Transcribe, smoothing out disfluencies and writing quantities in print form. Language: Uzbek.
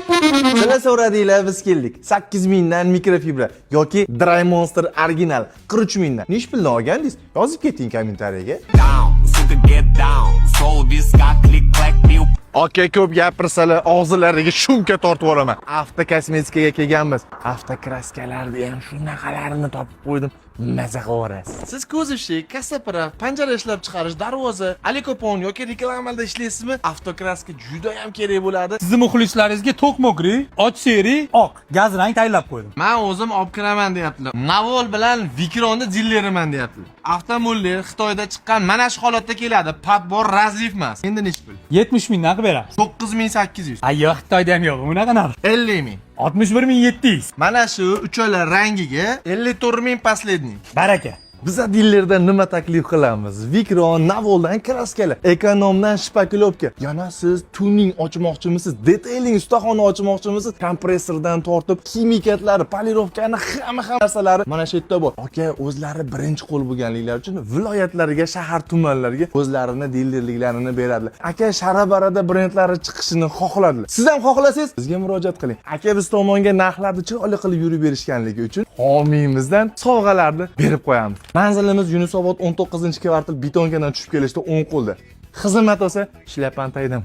Sizlar so'radinglar, biz keldik. 8000 dan mikrofibra yoki Dry Monster original 43000 dan. Nech puldan olgandingiz? Yozib keting kommentariyaga. Aka ko'p gapirsalar, og'zilariga shunka tortib olaman. Avtokosmetikaga kelganmiz. Avtokraskalarni ham shunaqalarini topib qo'ydim. Maza qilasiz. Siz ko'z ishi, kasapara, panjara ishlab chiqarish, darvoza, alikopon yoki reklamalarda ishlaysizmi? Avtokraska juda ham kerak bo'ladi. Sizni muxlislaringizga to'q mokri, och seri, oq, gaz rang tayyorlab qo'ydim. Men o'zim olib kiraman deyaptilar. Navol bilan Vikronni dilleriman deyaptilar. Avtomobillar Xitoyda chiqqan mana shu holatda keladi. Pat bor, razif emas. Endi nech pul? 70 mingdan qilib beramiz. 9800. Ayyo, Xitoyda ham yo'q, bunaqa narx. 50 ming. 61700. Mana shu uchala rangiga 54 ming последний. Baraka. Biza dillerdan nima taklif qilamiz? Vikron, Navoldan kraskalar, ekonomdan shpakilovka. Yana siz tuning ochmoqchimisiz? Detailing ustaxona ochmoqchimisiz? Kompressordan tortib, kimikatlari, polirovkani hamma narsalari mana shu yerda bor. Aka, o'zlari birinchi qo'l bo'lganliklari uchun viloyatlarga, shahar tumanlarga o'zlarini dillerliklarini beradilar. Aka, shara-barada brendlari chiqishini xohladilar. Siz ham xohlasangiz, bizga murojaat qiling. Aka, biz tomonga narxlarni chiroyli qilib yurib berishganligi uchun homiyimizdan sovg'alarni berib qo'yamiz. Manzilimiz Yunusobod 19-kvartal betonkadan tushib kelishda 10 qo'lda. Xizmat olsa, shlyapani taydim.